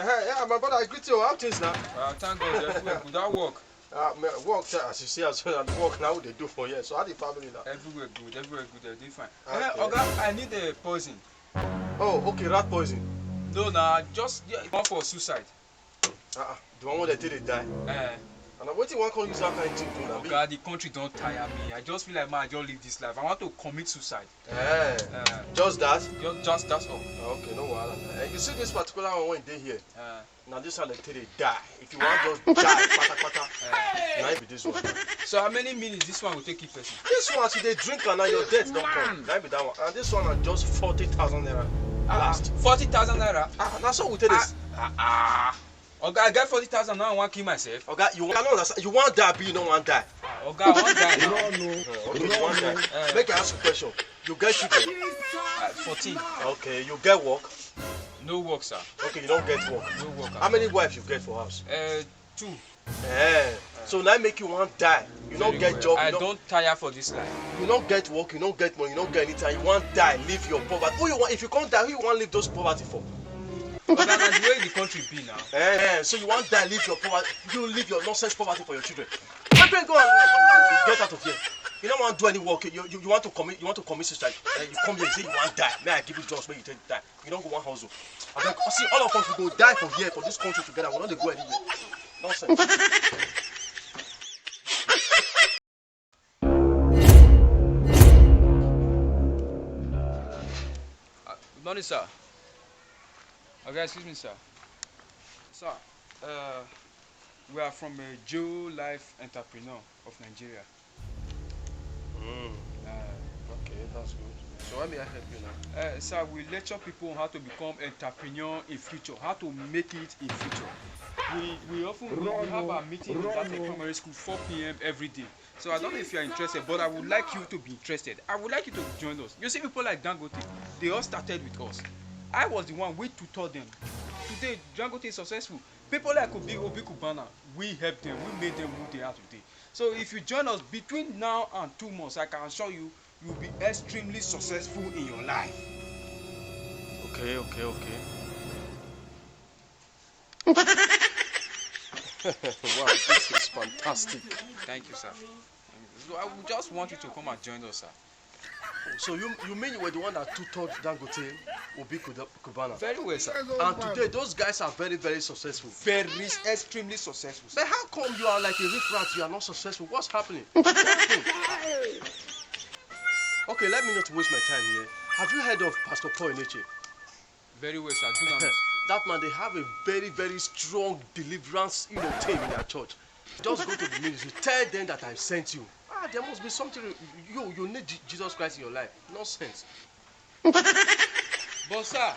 Yeah, my brother, I greet you. How things now? Thank God, everywhere good. That work. Work, as you see, as well, and work now they do for you. So how the family now? Everywhere good, they're doing fine. Okay. Oga, I need a poison. Oh, okay, rat poison. No, nah, just one for suicide. The one where they did die. And what do you want to use that kind of thing to do? Oga, the country don't tire me. I just feel like, man, I just live this life. I want to commit suicide. Just that? Just that's all. Okay, no wahala. You see this particular one when they here. Now this one they die. If you want just die, pata. Now it be this one. So how many minutes this one will take you person? This one, see they drink and now your death don't come. Now it be that one. And this one are just 40,000 naira. Last. 40,000 naira. That's what we tell this. Oga, I get 40,000 now. I want to kill myself. Oga, you cannot understand. You want die, but you don't want die. Oga, I want die now. Okay, you want die. Make I ask you a question. You get children? 14. Okay, you get work? No work, sir. Okay, you don't get work. No work. How many wives you get for house? 2. So now make you want die. You don't get job. I don't tire for this life. You don't get work. You don't get money. You don't get anything. You want die. Leave your poverty. Who you want? If you can't die, who you want to leave those poverty for? Oga, na the way the country be now. So you want die, leave your poverty. You leave your nonsense poverty for your children. My friend, go and get out of here. You don't want to do any work. You want to commit. You want to commit suicide. You come here and say you want to die. May I give you jobs where you take die? You don't go one hustle. I mean, see, all of us will go die from here for this country together. We're not going to go anywhere. Nonsense. Good morning, sir. Okay, excuse me, sir. Sir, we are from a Joe Life Entrepreneur of Nigeria. Okay, that's good. So why may I help you now? Sir, we lecture people on how to become entrepreneur in future, how to make it in future. We often have our meeting in that primary school 4 p.m. every day. So I don't know if you are interested, but I would like you to be interested. I would like you to join us. You see people like Dangote, they all started with us. I was the one we tutored them. Today, Dangote is successful. People like Obi Kubana, we helped them, we made them who they are today. So if you join us between now and 2 months, I can assure you, you'll be extremely successful in your life. Okay. Wow, this is fantastic. Thank you, sir. So I would just want you to come and join us, sir. So you mean you were the one that tutored Dangote, Obi Kubana? Very well, sir. And today those guys are very, very successful. Very extremely successful, sir. But how come you are like a riff-rat, you are not successful? What's happening? Okay, let me not waste my time here. Have you heard of Pastor Paul Eneche? Very well, sir. Do that. That man, they have a very, very strong deliverance, team in their church. Just go to the ministry, tell them that I sent you. There must be something. You need Jesus Christ in your life. Nonsense. But sir,